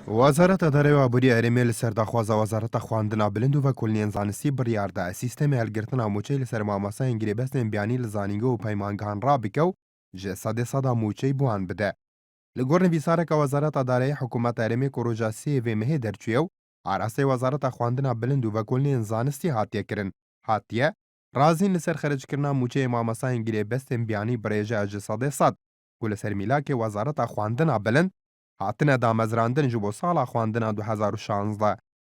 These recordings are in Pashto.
وزارت اداره و ابوری هرمی لسر داخوازا وزارت خواندنا بلند و کلنین زانستی بریار ده سیستم هلگرتنا موچه لسر ماماسا انگری بستن بیانی لزانینگو و پیمانگان را بکو جه صدا موچه بوان بده. لگور نویساره که وزارت اداره حکومت هرمی کروجا سی و مه درچویو عراسه وزارت خواندنا بلند و کلنین زانستی هاتیه کرن. هاتیه رازین لسر خرج کرنا موچه ماماسا انگری بستن بیانی بریجه جه صد و لسر میلاک وزارت خواندنا بلند هاتنه دامەزراندن ji bo sala xwandina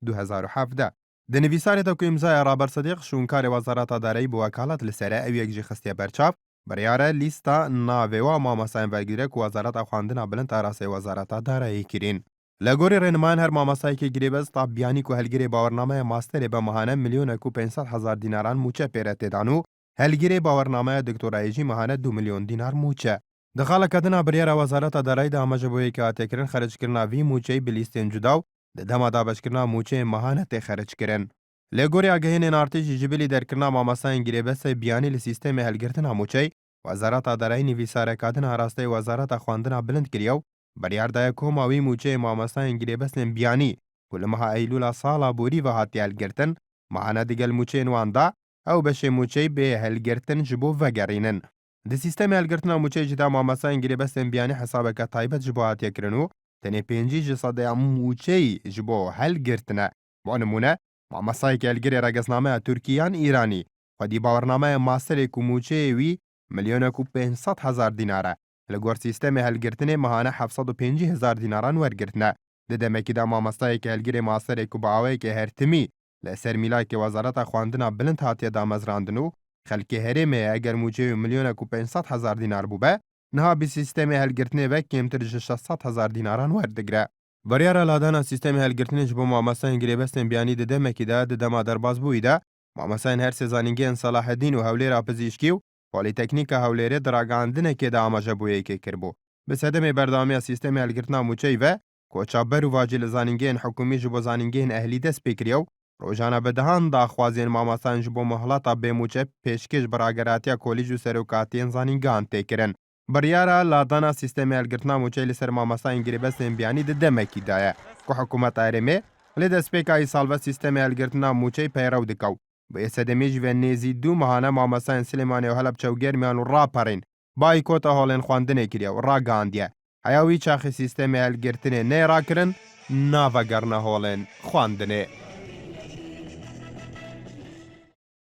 2016-2017 di nivîsarê de ku îmzaya Raber Sedîq şûnkarê Wezareta Dareyî bi wekalet li ser e ew yek jî xistiye berçav biryare lîsta navê wa mamosayên vergîrek ku Wezareta Xwandina Bilind arasê Wezareta Dareyî kirîn. Li gorî rênimayên her mamosayekî girêbez ta biyanî ku helgirê bawernameya masterê be mehane milyonek û 500,000 dînaran mûçe pêre têdan û helgirê bawernameya doktorayê jî mehane 2 milyon dînar mûçe. دخل کدنا بریاره وزارت اداره د امجبوی که اتکرین خرج کرنا وی موچه بلیستین جداو د دما دابش کرنا موچه مهانت خرج کرن لګوري اگهین ارتش جبلی در کرنا ماماسا انگریبس بیانی ل سیستم هلگرتنا موچه وزارت اداره نویساره کدنا راسته وزارت خواندنا بلند کریو بریار د کوم وی موچه ماماسا انگریبس بیانی کل مها ایلولا سالا بوری و هاتی هلگرتن معنا دگل موچه نواندا او بشه موچه به هلگرتن جبو وگرینن د سیستم هلگرتنا موچه جدا ماماسا انگریبستن بیانی حسابکه تایبت جبو هاتیه کرنو تنه 5% موچه جبو هلگرتنه با نمونه ماماسای که هلگری رگزنامه ترکیان ایرانی و دی باورنامه ماستر کو موچه وی ملیون کو 500,000 دیناره لگور سیستم هلگرتنه مهانه 750,000 دیناران ورگرتنه د دمکی دا ماماسای که هلگری ماستر کو باوی که هرتمی لسر میلای که وزارت خواندنا بلند هاتیه دامزراندنو خلکی هرمه اگر موچه میلیون کو 500,000 دینار بوبه نها بی سیستم هلگرتنه و کمتر 600,000 دیناران وردگره. بریاره لادانا سیستم هلگرتنه جبو ماماسا انگریبستن بیانی ده دمکی ده ده دما درباز بویده ماماسا هر سزانینگین صلاح الدین و هولیر پزیشکی و پالیتکنیک هولیر دراگاندنه که ده آماجه بویه که کربو. به صدم بردامی سیستم هلگرتنه موچه و کوچابر و واجل زانینگین حکومی جبو زانینگین اهلی دست بکریو روزانه بدهان داخوازین ماماسان جبو محلاتا بموچه پیشکش براگراتیا کلیج و سروکاتین زانینگان تکرن. بریاره لادانا سیستم هلگرتنا موچه لسر ماماسا انگریبستن بیانی ده دمکی دایه که حکومت ایرمه لده سپیکای سالوه سیستم هلگرتنا موچه پیرو دکو. به صدمیج و نیزی دو مهانه ماماسا سلیمانی و حلب چوگر میانو را پرین بایکوت هولن خواندنه کریه و را گاندیه. حیاوی چاخی سیستم هلگرتنه نه را کرن ناوگرنه هولن خواندنه.